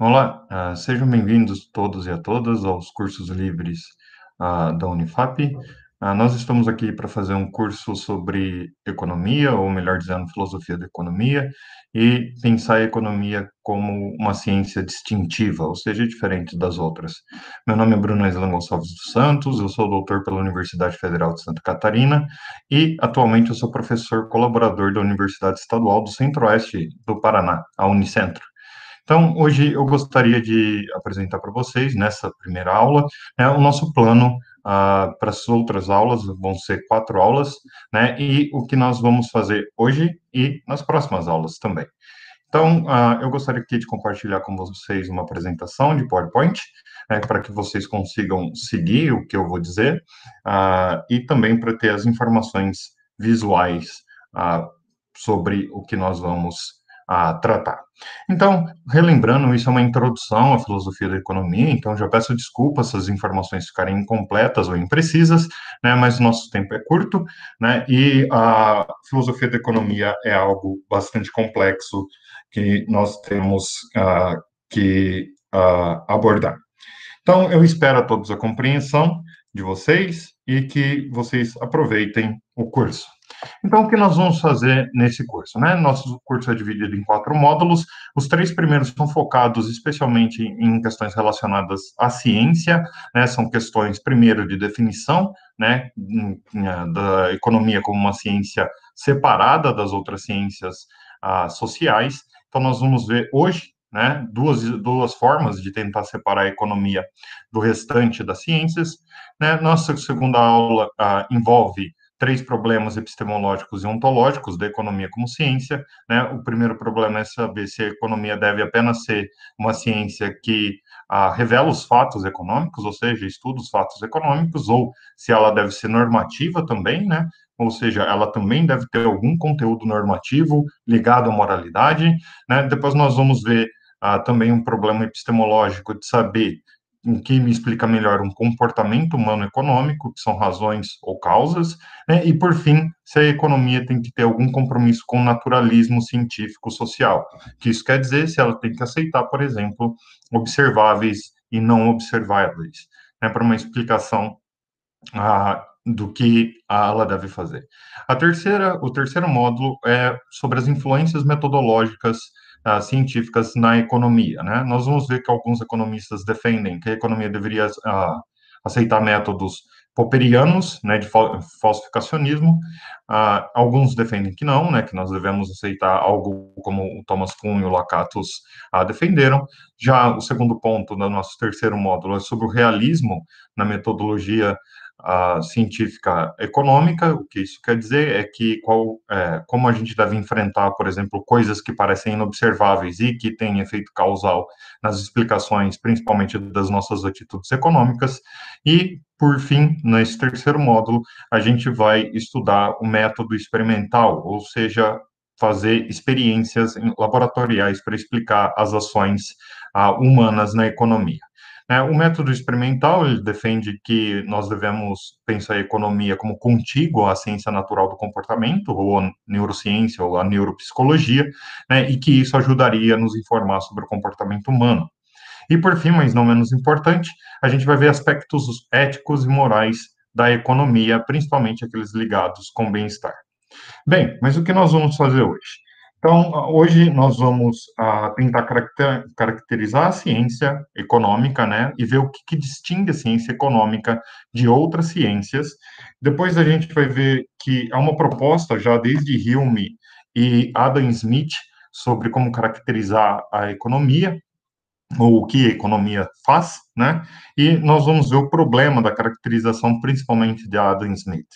Olá, sejam bem-vindos todos e a todas aos cursos livres da Unifap. Nós estamos aqui para fazer um curso sobre economia, ou melhor dizendo, filosofia da economia, e pensar a economia como uma ciência distintiva, ou seja, diferente das outras. Meu nome é Bruno Islan Gonçalves dos Santos, eu sou doutor pela Universidade Federal de Santa Catarina e atualmente eu sou professor colaborador da Universidade Estadual do Centro-Oeste do Paraná, a Unicentro. Então, hoje eu gostaria de apresentar para vocês, nessa primeira aula, o nosso plano para as outras aulas, vão ser 4 aulas, né, e o que nós vamos fazer hoje e nas próximas aulas também. Então, eu gostaria aqui de compartilhar com vocês uma apresentação de PowerPoint, para que vocês consigam seguir o que eu vou dizer, e também para ter as informações visuais sobre o que nós vamos tratar. Então, relembrando, isso é uma introdução à filosofia da economia, então já peço desculpas se as informações ficarem incompletas ou imprecisas, né, mas o nosso tempo é curto, né, e a filosofia da economia é algo bastante complexo que nós temos que abordar. Então, eu espero a todos a compreensão de vocês e que vocês aproveitem o curso. Então, o que nós vamos fazer nesse curso, né? Nosso curso é dividido em 4 módulos. Os 3 primeiros são focados especialmente em questões relacionadas à ciência, né? São questões, primeiro, de definição, né? Da economia como uma ciência separada das outras ciências sociais. Então, nós vamos ver hoje, né, duas formas de tentar separar a economia do restante das ciências, né? Nossa segunda aula envolve 3 problemas epistemológicos e ontológicos da economia como ciência, né? O primeiro problema é saber se a economia deve apenas ser uma ciência que revela os fatos econômicos, ou seja, estuda os fatos econômicos, ou se ela deve ser normativa também, né? Ou seja, ela também deve ter algum conteúdo normativo ligado à moralidade, né? Depois nós vamos ver também um problema epistemológico de saber em que me explica melhor um comportamento humano econômico, que são razões ou causas, né? E, por fim, se a economia tem que ter algum compromisso com o naturalismo científico-social, que isso quer dizer se ela tem que aceitar, por exemplo, observáveis e não observáveis, né? Para uma explicação do que ela deve fazer. O terceiro módulo é sobre as influências metodológicas científicas na economia, né? Nós vamos ver que alguns economistas defendem que a economia deveria aceitar métodos popperianos, né, de falsificacionismo. Alguns defendem que não, né, que nós devemos aceitar algo como o Thomas Kuhn e o Lakatos defenderam. Já o segundo ponto do nosso terceiro módulo é sobre o realismo na metodologia científica econômica. O que isso quer dizer é que como a gente deve enfrentar, por exemplo, coisas que parecem inobserváveis e que têm efeito causal nas explicações, principalmente das nossas atitudes econômicas. E, por fim, nesse terceiro módulo, a gente vai estudar o método experimental, ou seja, fazer experiências laboratoriais para explicar as ações humanas na economia. O método experimental, ele defende que nós devemos pensar a economia como contígua à ciência natural do comportamento, ou a neurociência, ou a neuropsicologia, né, e que isso ajudaria a nos informar sobre o comportamento humano. E, por fim, mas não menos importante, a gente vai ver aspectos éticos e morais da economia, principalmente aqueles ligados com bem-estar. Bem, mas o que nós vamos fazer hoje? Então, hoje nós vamos tentar caracterizar a ciência econômica, né, e ver o que distingue a ciência econômica de outras ciências. Depois a gente vai ver que há uma proposta já desde Hume e Adam Smith sobre como caracterizar a economia, ou o que a economia faz, né? E nós vamos ver o problema da caracterização, principalmente de Adam Smith.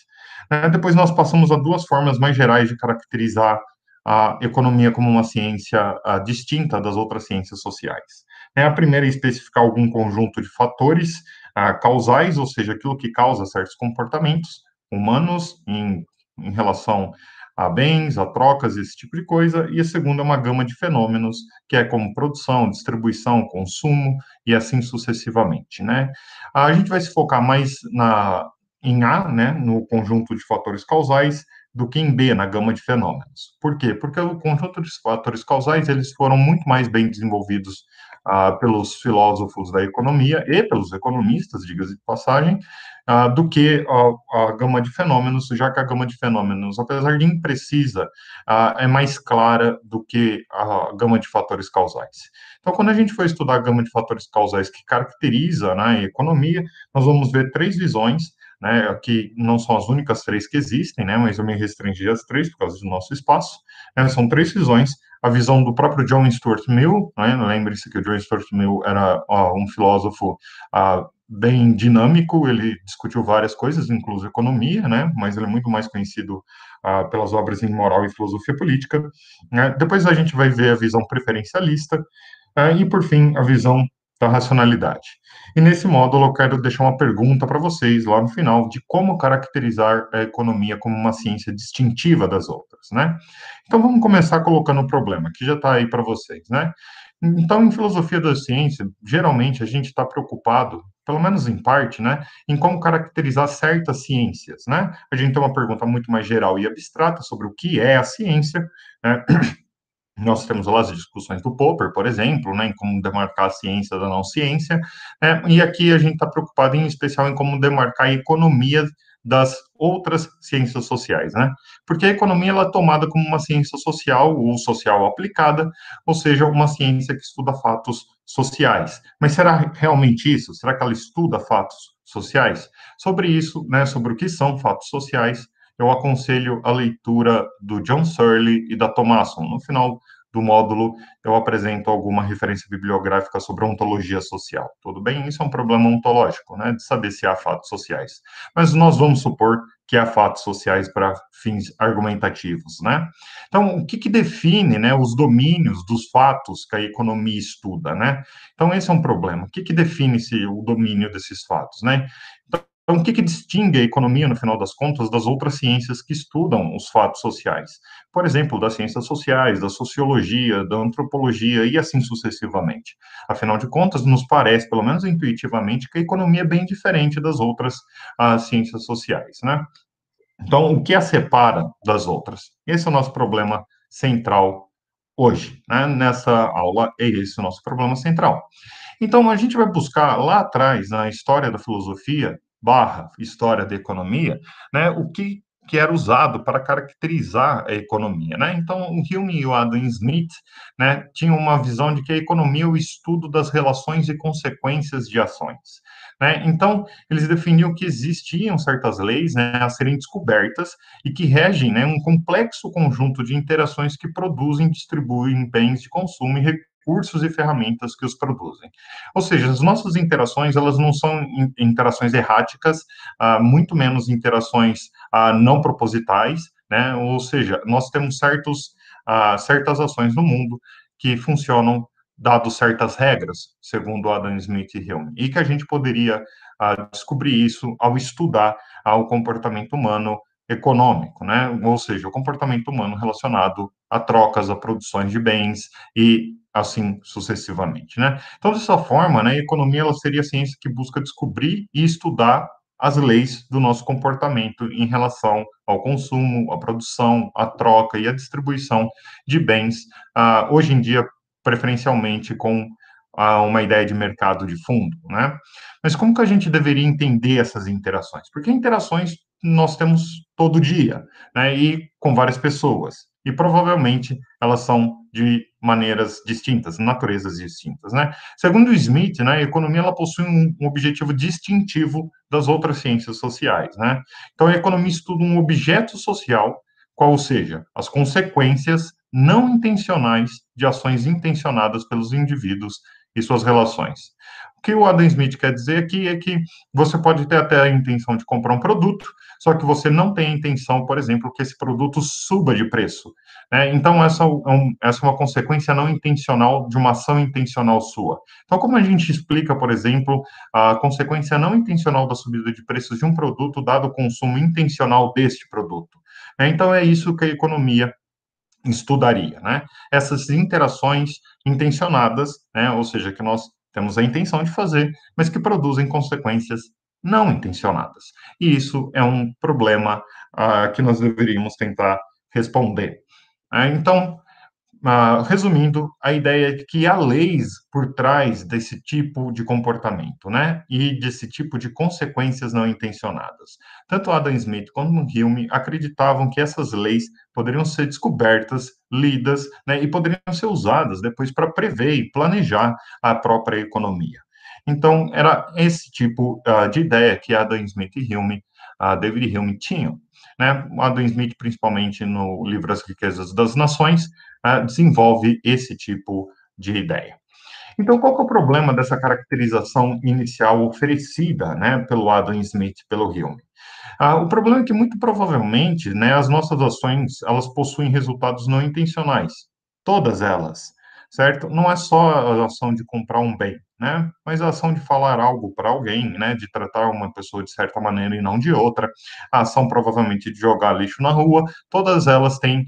Depois nós passamos a 2 formas mais gerais de caracterizar a economia como uma ciência distinta das outras ciências sociais. A primeira é especificar algum conjunto de fatores causais, ou seja, aquilo que causa certos comportamentos humanos em relação a bens, a trocas, esse tipo de coisa. E a segunda é uma gama de fenômenos, que é como produção, distribuição, consumo e assim sucessivamente, né? A gente vai se focar mais em A, né, no conjunto de fatores causais, do que em B, na gama de fenômenos. Por quê? Porque o conjunto de fatores causais, eles foram muito mais bem desenvolvidos pelos filósofos da economia e pelos economistas, diga-se de passagem, do que a gama de fenômenos, já que a gama de fenômenos, apesar de imprecisa, é mais clara do que a gama de fatores causais. Então, quando a gente for estudar a gama de fatores causais que caracteriza, né, a economia, nós vamos ver três visões, né, aqui não são as únicas três que existem, né, mas eu me restringi às três por causa do nosso espaço, né, são três visões, a visão do próprio John Stuart Mill, né, lembre-se que o John Stuart Mill era um filósofo bem dinâmico, ele discutiu várias coisas, inclusive economia, né, mas ele é muito mais conhecido pelas obras em moral e filosofia política, né. Depois a gente vai ver a visão preferencialista, e, por fim, a visão da racionalidade. E nesse módulo eu quero deixar uma pergunta para vocês lá no final de como caracterizar a economia como uma ciência distintiva das outras, né? Então vamos começar colocando o problema, que já está aí para vocês, né? Então, em filosofia da ciência, geralmente a gente está preocupado, pelo menos em parte, né, em como caracterizar certas ciências, né? A gente tem uma pergunta muito mais geral e abstrata sobre o que é a ciência, né? Nós temos lá as discussões do Popper, por exemplo, né, em como demarcar a ciência da não ciência, né, e aqui a gente está preocupado em especial em como demarcar a economia das outras ciências sociais, né? Porque a economia ela é tomada como uma ciência social ou social aplicada, ou seja, uma ciência que estuda fatos sociais. Mas será realmente isso? Será que ela estuda fatos sociais? Sobre isso, né, sobre o que são fatos sociais, eu aconselho a leitura do John Searle e da Thomason. No final do módulo, eu apresento alguma referência bibliográfica sobre ontologia social. Tudo bem? Isso é um problema ontológico, né, de saber se há fatos sociais. Mas nós vamos supor que há fatos sociais para fins argumentativos, né? Então, o que define, né, os domínios dos fatos que a economia estuda, né? Então, esse é um problema. O que define o domínio desses fatos, né? Então, o que distingue a economia, no final das contas, das outras ciências que estudam os fatos sociais? Por exemplo, das ciências sociais, da sociologia, da antropologia e assim sucessivamente. Afinal de contas, nos parece, pelo menos intuitivamente, que a economia é bem diferente das outras ciências sociais, né? Então, o que a separa das outras? Esse é o nosso problema central hoje, né? Nessa aula, é esse o nosso problema central. Então, a gente vai buscar lá atrás, na história da filosofia, barra história da economia, né, o que era usado para caracterizar a economia, né? Então, o Hume e o Adam Smith, né, tinham uma visão de que a economia é o estudo das relações e consequências de ações, né? Então, eles definiam que existiam certas leis, né, a serem descobertas e que regem, né, um complexo conjunto de interações que produzem e distribuem bens de consumo e recursos e ferramentas que os produzem. Ou seja, as nossas interações, elas não são interações erráticas, muito menos interações não propositais, né? Ou seja, nós temos certas ações no mundo que funcionam dado certas regras, segundo Adam Smith e Hume, e que a gente poderia descobrir isso ao estudar o comportamento humano econômico, né? Ou seja, o comportamento humano relacionado a trocas, a produções de bens e assim sucessivamente, né? Então, dessa forma, né, a economia ela seria a ciência que busca descobrir e estudar as leis do nosso comportamento em relação ao consumo, à produção, à troca e à distribuição de bens, hoje em dia, preferencialmente com uma ideia de mercado de fundo, né? Mas como que a gente deveria entender essas interações? Porque interações nós temos todo dia, né? E com várias pessoas. E provavelmente elas são de maneiras distintas, naturezas distintas, né? Segundo o Smith, né, a economia ela possui um objetivo distintivo das outras ciências sociais, né? Então a economia estuda um objeto social, qual seja, as consequências não intencionais de ações intencionadas pelos indivíduos e suas relações. O que o Adam Smith quer dizer aqui é que você pode ter até a intenção de comprar um produto, só que você não tem a intenção, por exemplo, que esse produto suba de preço, né? Então, essa é uma consequência não intencional de uma ação intencional sua. Então, como a gente explica, por exemplo, a consequência não intencional da subida de preços de um produto, dado o consumo intencional deste produto? Então, é isso que a economia estudaria, né? Essas interações intencionadas, né? Ou seja, que nós temos a intenção de fazer, mas que produzem consequências não intencionadas. E isso é um problema que nós deveríamos tentar responder. Então, resumindo, a ideia é que há leis por trás desse tipo de comportamento, né? E desse tipo de consequências não intencionadas. Tanto Adam Smith quanto Hume acreditavam que essas leis poderiam ser descobertas, lidas, né? E poderiam ser usadas depois para prever e planejar a própria economia. Então, era esse tipo de ideia que Adam Smith e Hume, David Hume tinham. Né? Adam Smith, principalmente no livro As Riquezas das Nações, desenvolve esse tipo de ideia. Então, qual que é o problema dessa caracterização inicial oferecida, né, pelo Adam Smith e pelo Hume? O problema é que, muito provavelmente, né, as nossas ações, elas possuem resultados não intencionais. Todas elas, certo? Não é só a ação de comprar um bem, né? Mas a ação de falar algo para alguém, né? De tratar uma pessoa de certa maneira e não de outra. A ação, provavelmente, de jogar lixo na rua. Todas elas têm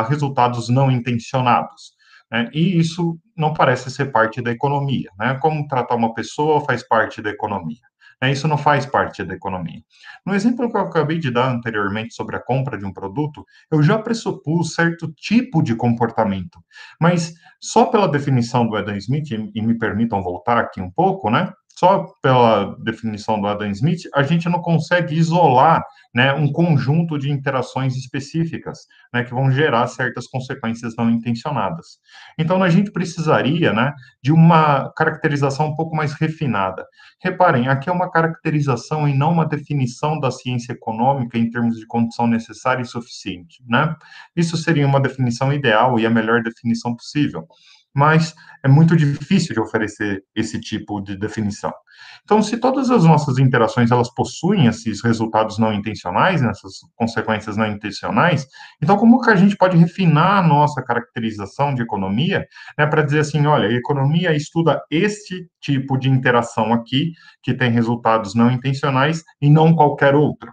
resultados não intencionados. Né? E isso não parece ser parte da economia, né? Como tratar uma pessoa faz parte da economia. Isso não faz parte da economia. No exemplo que eu acabei de dar anteriormente sobre a compra de um produto, eu já pressupus certo tipo de comportamento, mas só pela definição do Adam Smith, e me permitam voltar aqui um pouco, né? Só pela definição do Adam Smith, a gente não consegue isolar, né, um conjunto de interações específicas, né, que vão gerar certas consequências não intencionadas. Então, a gente precisaria, né, de uma caracterização um pouco mais refinada. Reparem, aqui é uma caracterização e não uma definição da ciência econômica em termos de condição necessária e suficiente, né? Isso seria uma definição ideal e a melhor definição possível, mas é muito difícil de oferecer esse tipo de definição. Então, se todas as nossas interações elas possuem esses resultados não intencionais, né, essas consequências não intencionais, então como que a gente pode refinar a nossa caracterização de economia, né, para dizer assim, olha, a economia estuda este tipo de interação aqui, que tem resultados não intencionais e não qualquer outro.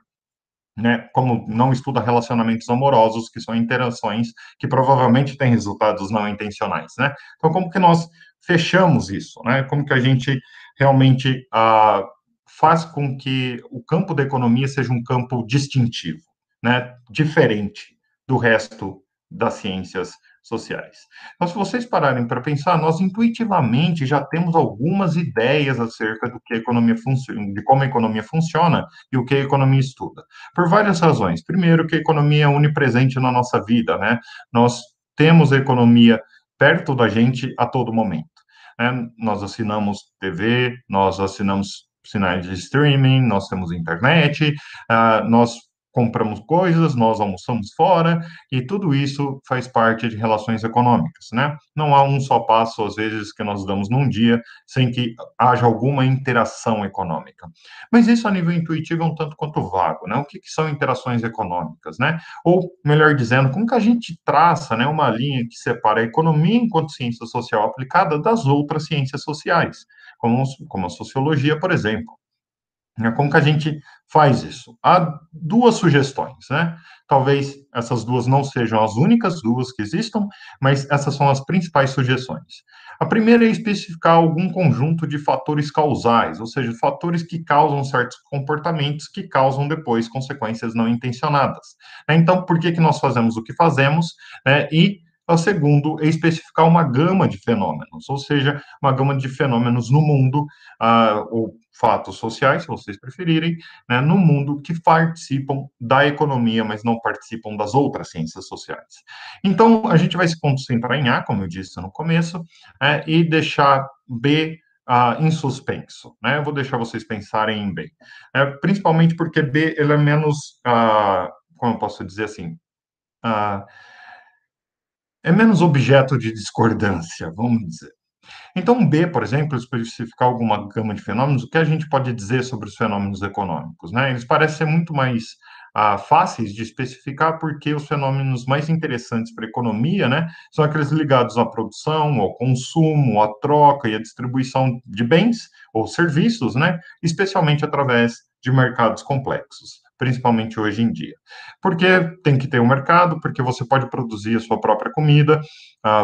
Né, como não estuda relacionamentos amorosos, que são interações que provavelmente têm resultados não intencionais, né? Então, como que nós fechamos isso, né? Como que a gente realmente faz com que o campo da economia seja um campo distintivo, né? Diferente do resto das ciências sociais. Então, se vocês pararem para pensar, nós intuitivamente já temos algumas ideias acerca do que a economia funciona, de como a economia funciona e o que a economia estuda. Por várias razões. Primeiro, que a economia é onipresente na nossa vida, né? Nós temos a economia perto da gente a todo momento. Né? Nós assinamos TV, nós assinamos sinais de streaming, nós temos internet, nós compramos coisas, nós almoçamos fora, e tudo isso faz parte de relações econômicas, né? Não há um só passo, às vezes, que nós damos num dia sem que haja alguma interação econômica. Mas isso, a nível intuitivo, é um tanto quanto vago, né? O que são interações econômicas, né? Ou, melhor dizendo, como que a gente traça, né, uma linha que separa a economia enquanto ciência social aplicada das outras ciências sociais, como a sociologia, por exemplo. Né? Como que a gente faz isso? Há duas sugestões, né? Talvez essas duas não sejam as únicas duas que existam, mas essas são as principais sugestões. A primeira é especificar algum conjunto de fatores causais, ou seja, fatores que causam certos comportamentos que causam depois consequências não intencionadas. Então, por que nós fazemos o que fazemos? E o segundo é especificar uma gama de fenômenos, ou seja, uma gama de fenômenos no mundo, ou fatos sociais, se vocês preferirem, né, no mundo que participam da economia, mas não participam das outras ciências sociais. Então, a gente vai se concentrar em A, como eu disse no começo, e deixar B em suspenso. Né? Eu vou deixar vocês pensarem em B. Principalmente porque B ele é menos, como eu posso dizer assim, é menos objeto de discordância, vamos dizer. Então, B, por exemplo, especificar alguma gama de fenômenos, o que a gente pode dizer sobre os fenômenos econômicos? Né? Eles parecem ser muito mais fáceis de especificar, porque os fenômenos mais interessantes para a economia, né, são aqueles ligados à produção, ao consumo, à troca e à distribuição de bens ou serviços, né, especialmente através de mercados complexos, principalmente hoje em dia. Porque tem que ter um mercado, porque você pode produzir a sua própria comida,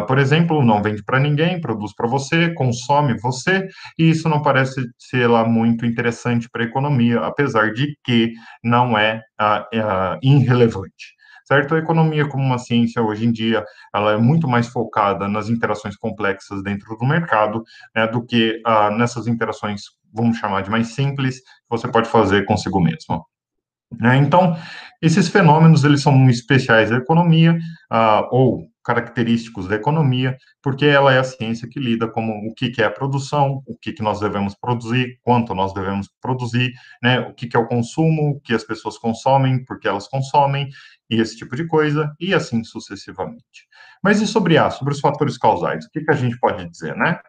por exemplo, não vende para ninguém, produz para você, consome você, e isso não parece ser lá muito interessante para a economia, apesar de que não é irrelevante. certo? A economia como uma ciência hoje em dia, ela é muito mais focada nas interações complexas dentro do mercado, né, do que nessas interações, vamos chamar de mais simples, que você pode fazer consigo mesmo. Né? Então, esses fenômenos eles são especiais da economia, ou característicos da economia, porque ela é a ciência que lida com o que é a produção, o que nós devemos produzir, quanto nós devemos produzir, né? O que é o consumo, o que as pessoas consomem, porque elas consomem, e esse tipo de coisa, e assim sucessivamente. Mas e sobre os fatores causais? O que a gente pode dizer, né?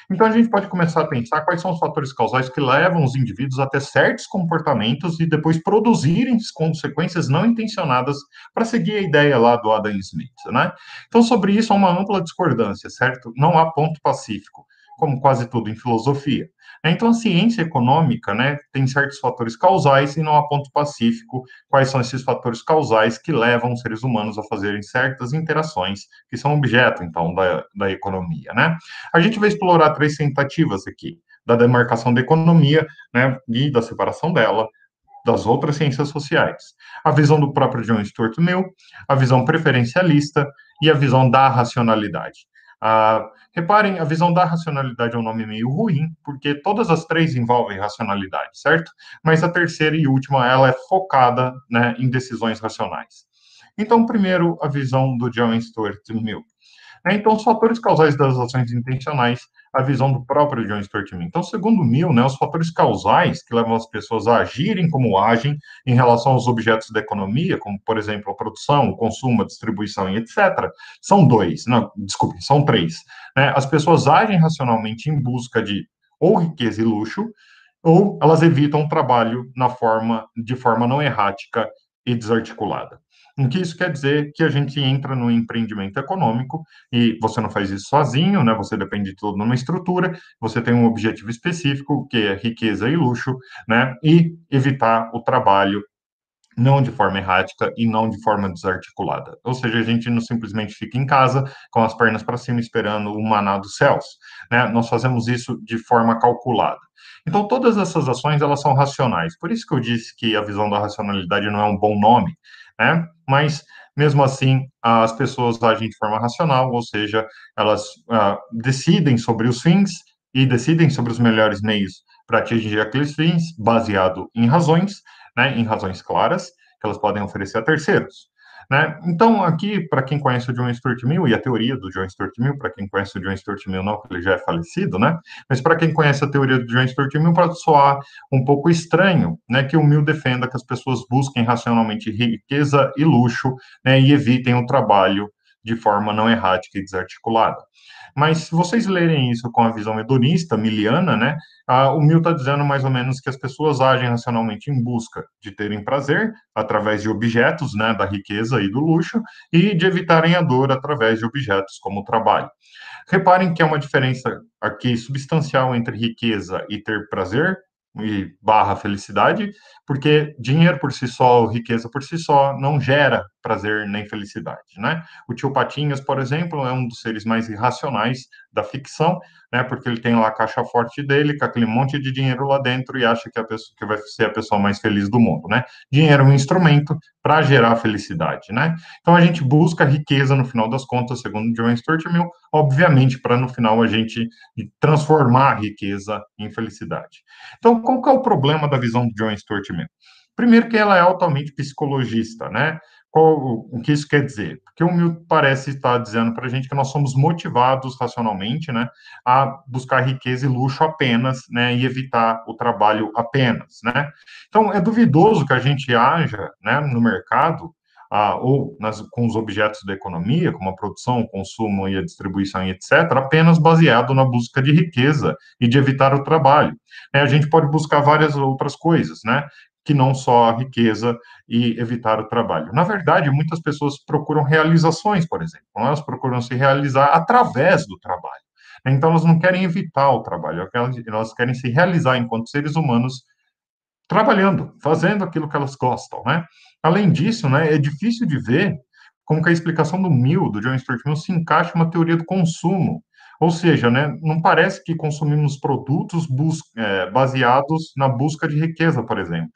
Então, a gente pode começar a pensar quais são os fatores causais que levam os indivíduos a ter certos comportamentos e depois produzirem consequências não intencionadas para seguir a ideia lá do Adam Smith, né? Então, sobre isso há uma ampla discordância, certo? Não há ponto pacífico, como quase tudo em filosofia. Então, a ciência econômica, né, tem certos fatores causais e não há ponto pacífico. Quais são esses fatores causais que levam os seres humanos a fazerem certas interações que são objeto, então, da economia, né? A gente vai explorar três tentativas aqui, da demarcação da economia, né, e da separação dela das outras ciências sociais. A visão do próprio John Stuart Mill, a visão preferencialista e a visão da racionalidade. Reparem, a visão da racionalidade é um nome meio ruim, porque todas as três envolvem racionalidade, certo? Mas a terceira e última, ela é focada, né, em decisões racionais. Então, primeiro, a visão do John Stuart Mill. Então, os fatores causais das ações intencionais, a visão do próprio John Stuart Mill. Então, segundo Mill, né, os fatores causais que levam as pessoas a agirem como agem em relação aos objetos da economia, como, por exemplo, a produção, o consumo, a distribuição e etc., são dois, não, desculpe, são três. Né? As pessoas agem racionalmente em busca de ou riqueza e luxo, ou elas evitam o trabalho de forma não errática e desarticulada. O que isso quer dizer? Que a gente entra no empreendimento econômico e você não faz isso sozinho, né? Você depende de toda uma estrutura, você tem um objetivo específico, que é riqueza e luxo, né? E evitar o trabalho não de forma errática e não de forma desarticulada. Ou seja, a gente não simplesmente fica em casa com as pernas para cima esperando o maná dos céus, né? Nós fazemos isso de forma calculada. Então, todas essas ações, elas são racionais. Por isso que eu disse que a visão da racionalidade não é um bom nome, né? Mas, mesmo assim, as pessoas agem de forma racional, ou seja, elas decidem sobre os fins e decidem sobre os melhores meios para atingir aqueles fins, baseado em razões, né, em razões claras, que elas podem oferecer a terceiros. Né? Então, aqui, para quem conhece o John Stuart Mill e a teoria do John Stuart Mill, para quem conhece o John Stuart Mill, não, que ele já é falecido, né? Mas para quem conhece a teoria do John Stuart Mill, pode soar um pouco estranho, né? Que o Mill defenda que as pessoas busquem racionalmente riqueza e luxo, né? E evitem o trabalho de forma não errática e desarticulada. Mas se vocês lerem isso com a visão hedonista, miliana, né, o Mill está dizendo mais ou menos que as pessoas agem racionalmente em busca de terem prazer através de objetos, né, da riqueza e do luxo, e de evitarem a dor através de objetos como o trabalho. Reparem que há uma diferença aqui substancial entre riqueza e ter prazer, e barra felicidade, porque dinheiro por si só, ou riqueza por si só, não gera prazer nem felicidade, né? O tio Patinhas, por exemplo, é um dos seres mais irracionais da ficção, né? Porque ele tem lá a caixa forte dele, com aquele monte de dinheiro lá dentro e acha que a pessoa que vai ser a pessoa mais feliz do mundo, né? Dinheiro é um instrumento para gerar felicidade, né? Então a gente busca riqueza no final das contas, segundo John Stuart Mill, obviamente para no final a gente transformar a riqueza em felicidade. Então, qual que é o problema da visão de John Stuart Mill? Primeiro que ela é altamente psicologista, né? O que isso quer dizer? Porque o Mill parece estar dizendo para a gente que nós somos motivados racionalmente, né, a buscar riqueza e luxo apenas, né, e evitar o trabalho apenas, né? Então, é duvidoso que a gente haja, né, no mercado ou com os objetos da economia, como a produção, o consumo e a distribuição e etc., apenas baseado na busca de riqueza e de evitar o trabalho. A gente pode buscar várias outras coisas, né? Que não só a riqueza e evitar o trabalho. Na verdade, muitas pessoas procuram realizações, por exemplo, elas procuram se realizar através do trabalho. Então, elas não querem evitar o trabalho, elas querem se realizar enquanto seres humanos trabalhando, fazendo aquilo que elas gostam, né? Além disso, né, é difícil de ver como que a explicação do Mill, do John Stuart Mill, se encaixa em uma teoria do consumo. Ou seja, né, não parece que consumimos produtos baseados na busca de riqueza, por exemplo.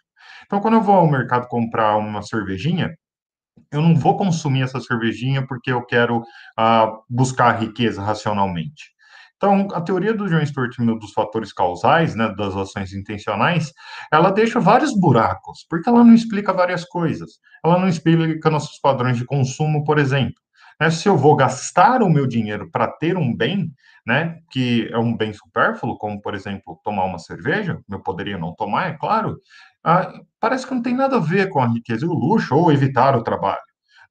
Então, quando eu vou ao mercado comprar uma cervejinha, eu não vou consumir essa cervejinha porque eu quero buscar riqueza racionalmente. Então, a teoria do John Stuart Mill dos fatores causais, né, das ações intencionais, ela deixa vários buracos, porque ela não explica várias coisas. Ela não explica nossos padrões de consumo, por exemplo. Né, se eu vou gastar o meu dinheiro para ter um bem, né, que é um bem supérfluo, como, por exemplo, tomar uma cerveja, eu poderia não tomar, é claro, parece que não tem nada a ver com a riqueza e o luxo, ou evitar o trabalho.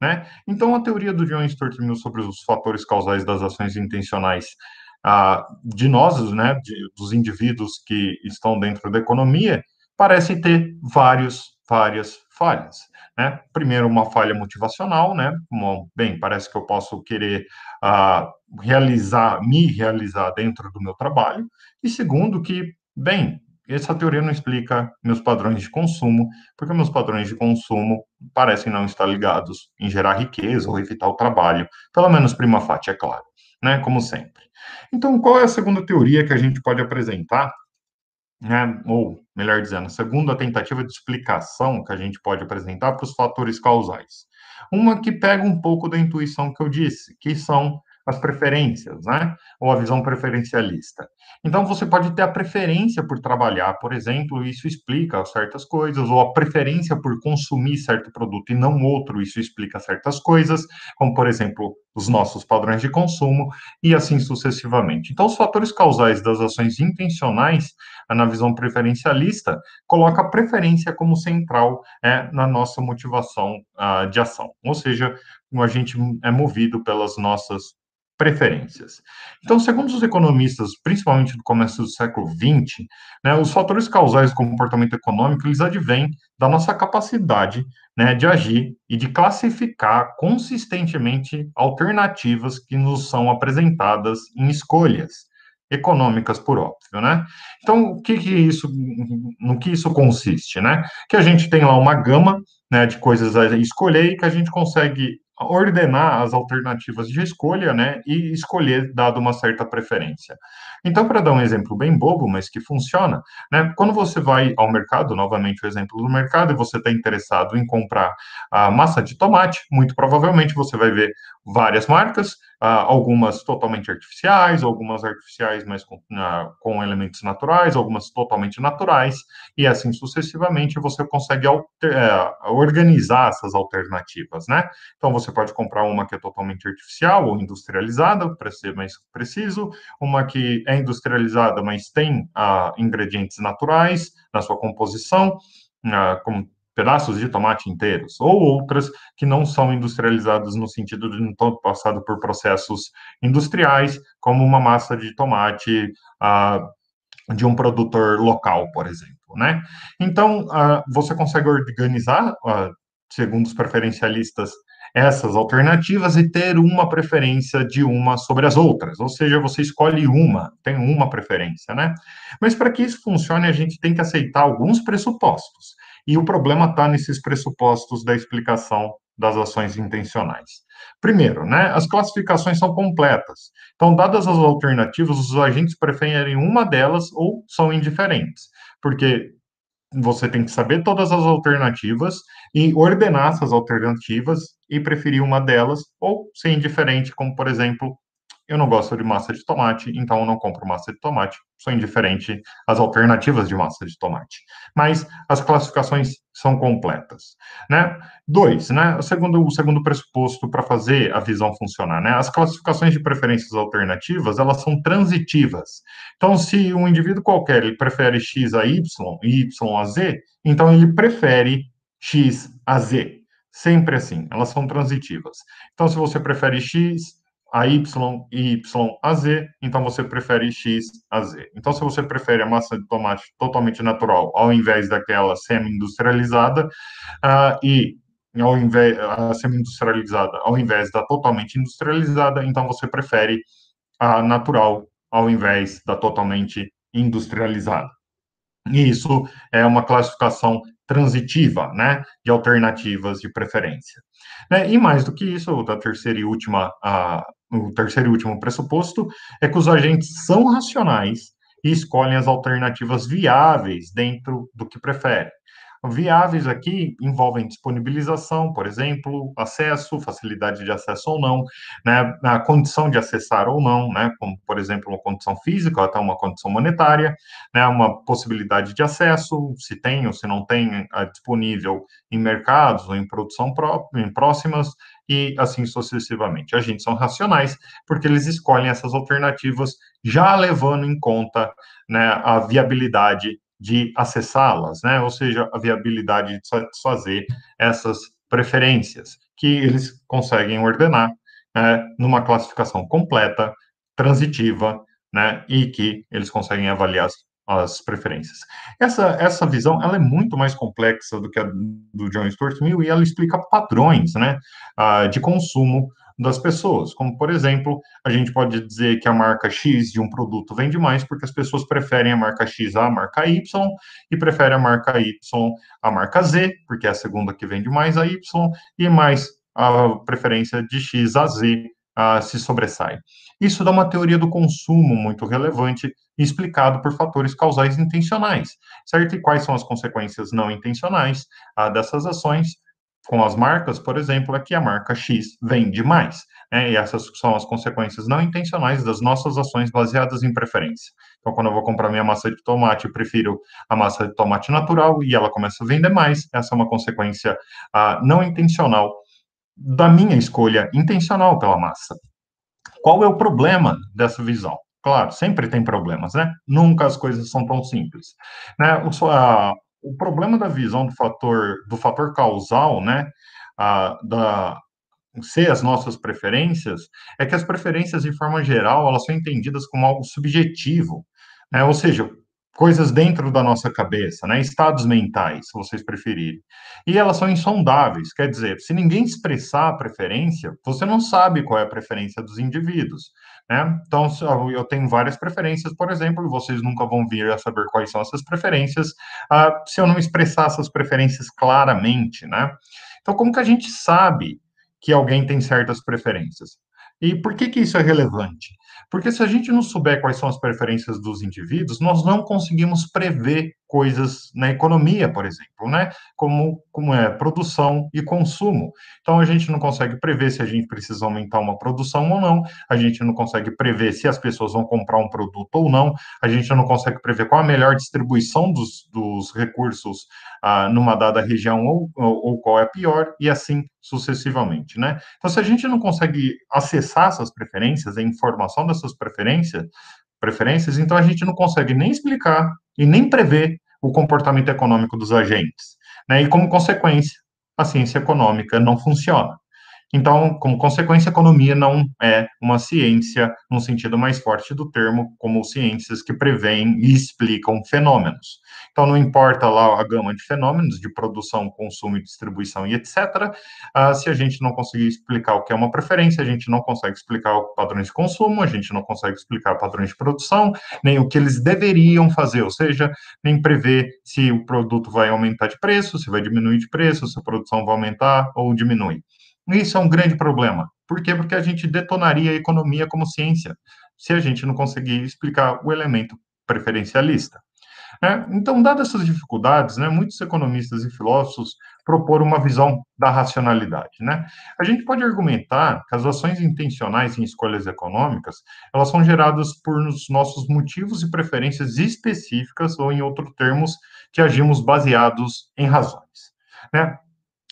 Né? Então, a teoria do John Stuart Mill sobre os fatores causais das ações intencionais de nós, né, dos indivíduos que estão dentro da economia, parece ter várias falhas. Né? Primeiro, uma falha motivacional, né? Bem, parece que eu posso querer me realizar dentro do meu trabalho. E segundo, que, bem, essa teoria não explica meus padrões de consumo, porque meus padrões de consumo parecem não estar ligados em gerar riqueza ou evitar o trabalho, pelo menos prima facie, é claro, né? Como sempre. Então, qual é a segunda teoria que a gente pode apresentar, né? Ou, melhor dizendo, a segunda tentativa de explicação que a gente pode apresentar para os fatores causais? Uma que pega um pouco da intuição que eu disse, que são as preferências, né? Ou a visão preferencialista. Então, você pode ter a preferência por trabalhar, por exemplo, isso explica certas coisas, ou a preferência por consumir certo produto e não outro, isso explica certas coisas, como, por exemplo, os nossos padrões de consumo, e assim sucessivamente. Então, os fatores causais das ações intencionais, na visão preferencialista, coloca a preferência como central na nossa motivação de ação. Ou seja, a gente é movido pelas nossas preferências. Então, segundo os economistas, principalmente do começo do século XX, né, os fatores causais do comportamento econômico, eles advêm da nossa capacidade, né, de agir e de classificar consistentemente alternativas que nos são apresentadas em escolhas econômicas, por óbvio, né? Então, no que isso consiste, né? Que a gente tem lá uma gama, né, de coisas a escolher e que a gente consegue ordenar as alternativas de escolha, né, e escolher dado uma certa preferência. Então, para dar um exemplo bem bobo, mas que funciona, né, quando você vai ao mercado, novamente o exemplo do mercado, e você está interessado em comprar a massa de tomate, muito provavelmente você vai ver várias marcas, algumas totalmente artificiais, algumas artificiais, mas com elementos naturais, algumas totalmente naturais, e assim sucessivamente você consegue organizar essas alternativas, né? Então você pode comprar uma que é totalmente artificial ou industrializada, para ser mais preciso, uma que é industrializada, mas tem ingredientes naturais na sua composição, como pedaços de tomate inteiros, ou outras que não são industrializadas no sentido de não ter passado por processos industriais, como uma massa de tomate de um produtor local, por exemplo, né? Então, você consegue organizar, segundo os preferencialistas, essas alternativas e ter uma preferência de uma sobre as outras, ou seja, você escolhe uma, tem uma preferência, né? Mas para que isso funcione, a gente tem que aceitar alguns pressupostos. E o problema está nesses pressupostos da explicação das ações intencionais. Primeiro, né, as classificações são completas. Então, dadas as alternativas, os agentes preferem uma delas ou são indiferentes, porque você tem que saber todas as alternativas e ordenar essas alternativas e preferir uma delas ou ser indiferente, como, por exemplo, eu não gosto de massa de tomate, então eu não compro massa de tomate. Sou indiferente às alternativas de massa de tomate. Mas as classificações são completas, né? Dois, né? O segundo pressuposto para fazer a visão funcionar, né? As classificações de preferências alternativas, elas são transitivas. Então, se um indivíduo qualquer ele prefere X a Y e Y a Z, então ele prefere X a Z. Sempre assim, elas são transitivas. Então, se você prefere X a Y e Y a Z, então você prefere X a Z. Então, se você prefere a massa de tomate totalmente natural ao invés daquela semi-industrializada, e ao invés a semi-industrializada ao invés da totalmente industrializada, então você prefere a natural ao invés da totalmente industrializada. E isso é uma classificação transitiva, né, de alternativas de preferência. Né? E mais do que isso, o terceiro e último pressuposto é que os agentes são racionais e escolhem as alternativas viáveis dentro do que preferem. Viáveis aqui envolvem disponibilização, por exemplo, acesso, facilidade de acesso ou não, né, a condição de acessar ou não, né, como, por exemplo, uma condição física ou até uma condição monetária, né, uma possibilidade de acesso, se tem ou se não tem disponível em mercados ou em produção em próximas, e assim sucessivamente. Agentes são racionais porque eles escolhem essas alternativas já levando em conta, né, a viabilidade de acessá-las, né? Ou seja, a viabilidade de satisfazer essas preferências, que eles conseguem ordenar, né, numa classificação completa, transitiva, né, e que eles conseguem avaliar as preferências. Essa visão, ela é muito mais complexa do que a do John Stuart Mill, e ela explica padrões, né, de consumo das pessoas, como, por exemplo, a gente pode dizer que a marca X de um produto vende mais porque as pessoas preferem a marca X à marca Y e preferem a marca Y à marca Z, porque é a segunda que vende mais a Y, e mais a preferência de X a Z se sobressai. Isso dá uma teoria do consumo muito relevante, explicado por fatores causais intencionais, certo? E quais são as consequências não intencionais dessas ações? Com as marcas, por exemplo, é que a marca X vende mais, né? E essas são as consequências não intencionais das nossas ações baseadas em preferência. Então, quando eu vou comprar minha massa de tomate, eu prefiro a massa de tomate natural e ela começa a vender mais. Essa é uma consequência não intencional da minha escolha intencional pela massa. Qual é o problema dessa visão? Claro, sempre tem problemas, né? Nunca as coisas são tão simples, né? O problema da visão do fator causal, né? Da ser as nossas preferências, é que as preferências, de forma geral, elas são entendidas como algo subjetivo, né? Ou seja, coisas dentro da nossa cabeça, né? Estados mentais, se vocês preferirem. E elas são insondáveis, quer dizer, se ninguém expressar a preferência, você não sabe qual é a preferência dos indivíduos, né? Então, eu tenho várias preferências, por exemplo, e vocês nunca vão vir a saber quais são essas preferências, se eu não expressar essas preferências claramente, né? Então, como que a gente sabe que alguém tem certas preferências? E por que que isso é relevante? Porque se a gente não souber quais são as preferências dos indivíduos, nós não conseguimos prever coisas na economia, por exemplo, né? Como é produção e consumo. Então, a gente não consegue prever se a gente precisa aumentar uma produção ou não, a gente não consegue prever se as pessoas vão comprar um produto ou não, a gente não consegue prever qual a melhor distribuição dos recursos numa dada região ou qual é a pior, e assim sucessivamente, né? Então, se a gente não consegue acessar essas preferências, a informação dessas preferências, então a gente não consegue nem explicar e nem prever o comportamento econômico dos agentes, né? E como consequência, a ciência econômica não funciona. Então, como consequência, a economia não é uma ciência no sentido mais forte do termo, como ciências que preveem e explicam fenômenos. Então, não importa lá a gama de fenômenos de produção, consumo, distribuição e etc. Se a gente não conseguir explicar o que é uma preferência, a gente não consegue explicar padrões de consumo, a gente não consegue explicar padrões de produção, nem o que eles deveriam fazer, ou seja, nem prever se o produto vai aumentar de preço, se vai diminuir de preço, se a produção vai aumentar ou diminuir. Isso é um grande problema. Por quê? Porque a gente detonaria a economia como ciência, se a gente não conseguir explicar o elemento preferencialista, né? Então, dadas essas dificuldades, né, muitos economistas e filósofos proporam uma visão da racionalidade, né? A gente pode argumentar que as ações intencionais em escolhas econômicas, elas são geradas por nossos motivos e preferências específicas, ou em outros termos, que agimos baseados em razões, né?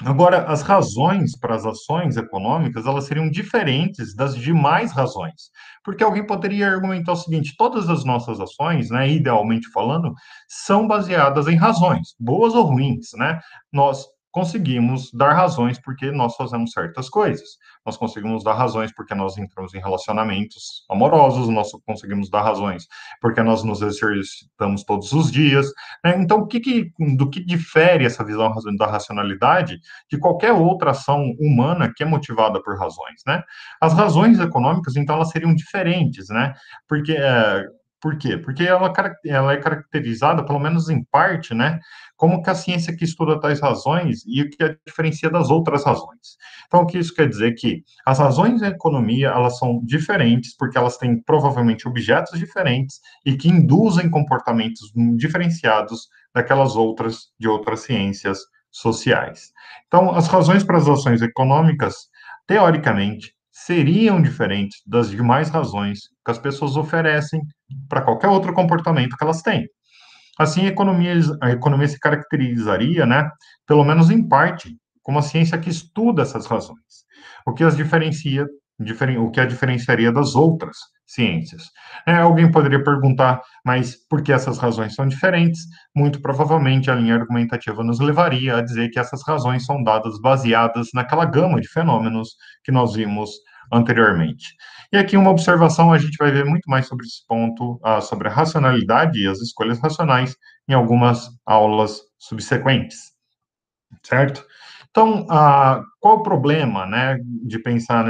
Agora, as razões para as ações econômicas, elas seriam diferentes das demais razões. Porque alguém poderia argumentar o seguinte: todas as nossas ações, né, idealmente falando, são baseadas em razões, boas ou ruins, né? Nós conseguimos dar razões porque nós fazemos certas coisas. Nós conseguimos dar razões porque nós entramos em relacionamentos amorosos, nós conseguimos dar razões porque nós nos exercitamos todos os dias, né? Então, do que difere essa visão da racionalidade de qualquer outra ação humana que é motivada por razões, né? As razões econômicas, então, elas seriam diferentes, né? Porque, por quê? Porque ela é caracterizada, pelo menos em parte, né, como que a ciência que estuda tais razões e o que a diferencia das outras razões. Então, o que isso quer dizer? Que as razões da economia, elas são diferentes, porque elas têm provavelmente objetos diferentes e que induzem comportamentos diferenciados daquelas outras, de outras ciências sociais. Então, as razões para as ações econômicas, teoricamente, seriam diferentes das demais razões que as pessoas oferecem para qualquer outro comportamento que elas têm. Assim, a economia se caracterizaria, né, pelo menos em parte, como a ciência que estuda essas razões, o que as diferencia, o que a diferenciaria das outras ciências. Alguém poderia perguntar, mas por que essas razões são diferentes? Muito provavelmente a linha argumentativa nos levaria a dizer que essas razões são dadas baseadas naquela gama de fenômenos que nós vimos anteriormente. E aqui uma observação, a gente vai ver muito mais sobre esse ponto, sobre a racionalidade e as escolhas racionais em algumas aulas subsequentes, certo? Então, qual o problema, né, de pensar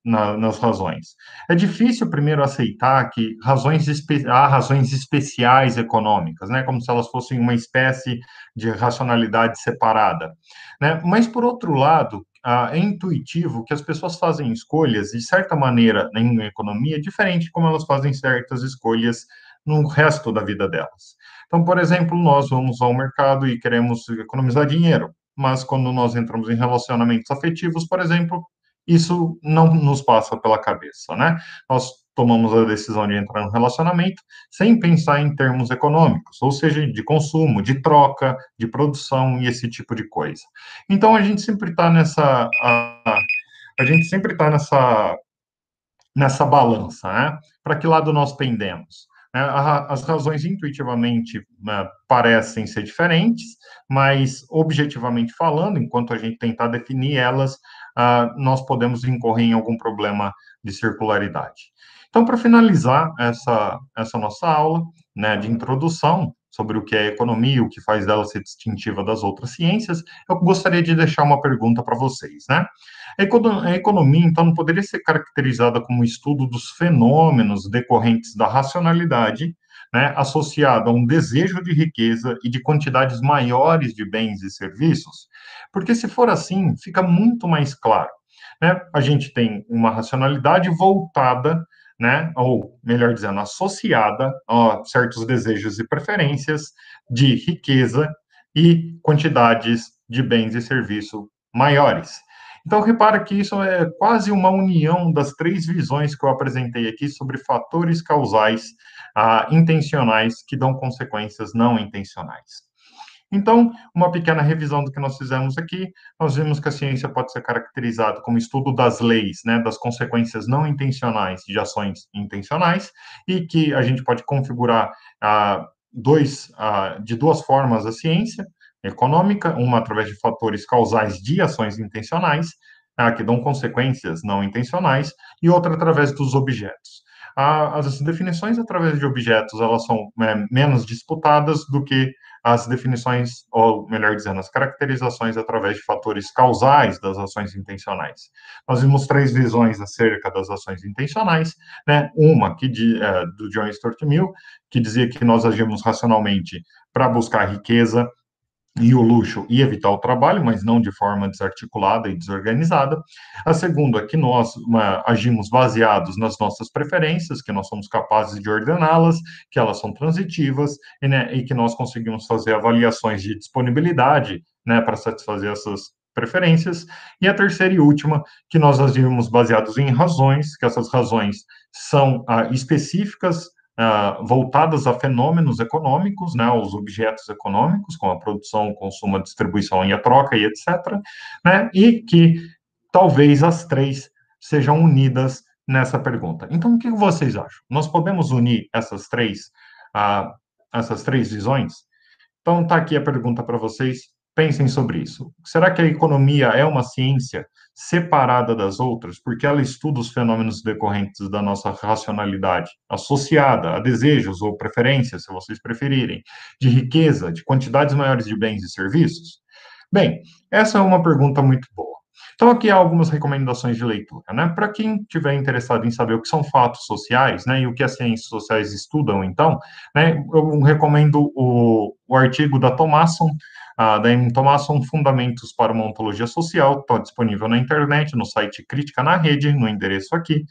nas razões? É difícil primeiro aceitar que há razões especiais econômicas, né, como se elas fossem uma espécie de racionalidade separada, né? Mas, por outro lado, é intuitivo que as pessoas fazem escolhas, de certa maneira, em economia, diferente de como elas fazem certas escolhas no resto da vida delas. Então, por exemplo, nós vamos ao mercado e queremos economizar dinheiro, mas quando nós entramos em relacionamentos afetivos, por exemplo, isso não nos passa pela cabeça, né? Nós tomamos a decisão de entrar no relacionamento sem pensar em termos econômicos, ou seja, de consumo, de troca, de produção e esse tipo de coisa. Então a gente sempre está a gente sempre está nessa balança, né? Para que lado nós pendemos? As razões intuitivamente, né, parecem ser diferentes, mas objetivamente falando, enquanto a gente tentar definir elas, nós podemos incorrer em algum problema de circularidade. Então, para finalizar essa nossa aula, né, de introdução sobre o que é economia, o que faz dela ser distintiva das outras ciências, eu gostaria de deixar uma pergunta para vocês, né? A economia, então, não poderia ser caracterizada como um estudo dos fenômenos decorrentes da racionalidade, né, associado a um desejo de riqueza e de quantidades maiores de bens e serviços? Porque, se for assim, fica muito mais claro, né? A gente tem uma racionalidade voltada, né, ou melhor dizendo, associada a certos desejos e preferências de riqueza e quantidades de bens e serviços maiores. Então, repara que isso é quase uma união das três visões que eu apresentei aqui sobre fatores causais intencionais que dão consequências não intencionais. Então, uma pequena revisão do que nós fizemos aqui, nós vimos que a ciência pode ser caracterizada como estudo das leis, né, das consequências não intencionais de ações intencionais, e que a gente pode configurar de duas formas a ciência econômica, uma através de fatores causais de ações intencionais, que dão consequências não intencionais, e outra através dos objetos. As definições através de objetos, elas são menos disputadas do que as definições, ou melhor dizendo, as caracterizações através de fatores causais das ações intencionais. Nós vimos três visões acerca das ações intencionais, né? Uma do John Stuart Mill, que dizia que nós agimos racionalmente para buscar riqueza e o luxo e evitar o trabalho, mas não de forma desarticulada e desorganizada. A segunda é que nós agimos baseados nas nossas preferências, que nós somos capazes de ordená-las, que elas são transitivas, e que nós conseguimos fazer avaliações de disponibilidade, né, para satisfazer essas preferências. E a terceira e última, que nós agimos baseados em razões, que essas razões são específicas, voltadas a fenômenos econômicos, né, aos objetos econômicos, como a produção, o consumo, a distribuição e a troca, e etc., né, e que talvez as três sejam unidas nessa pergunta. Então, o que vocês acham? Nós podemos unir essas três visões? Então, está aqui a pergunta para vocês. Pensem sobre isso. Será que a economia é uma ciência separada das outras, porque ela estuda os fenômenos decorrentes da nossa racionalidade, associada a desejos ou preferências, se vocês preferirem, de riqueza, de quantidades maiores de bens e serviços? Bem, essa é uma pergunta muito boa. Então, aqui há algumas recomendações de leitura, né? Para quem estiver interessado em saber o que são fatos sociais, né, e o que as ciências sociais estudam, então, né, eu recomendo o artigo da Thomasson, da Emin Thomasson, Fundamentos para uma Ontologia Social, está disponível na internet, no site Crítica na Rede, no endereço aqui,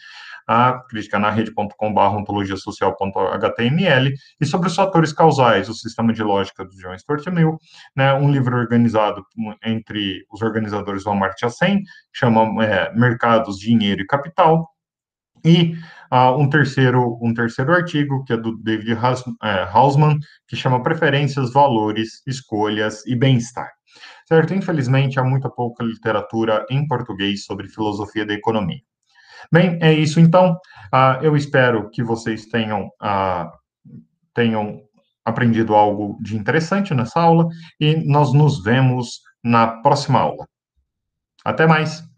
criticanarede.com/ontologiasocial.html, e sobre os fatores causais, o sistema de lógica do John Stuart Mill, né, um livro organizado entre os organizadores do Amartya Sen, chama Mercados, Dinheiro e Capital, e um terceiro artigo, que é do David Hausman, que chama Preferências, Valores, Escolhas e Bem-Estar. Certo? Infelizmente, há muita pouca literatura em português sobre filosofia da economia. Bem, é isso então. Eu espero que vocês tenham aprendido algo de interessante nessa aula e nós nos vemos na próxima aula. Até mais!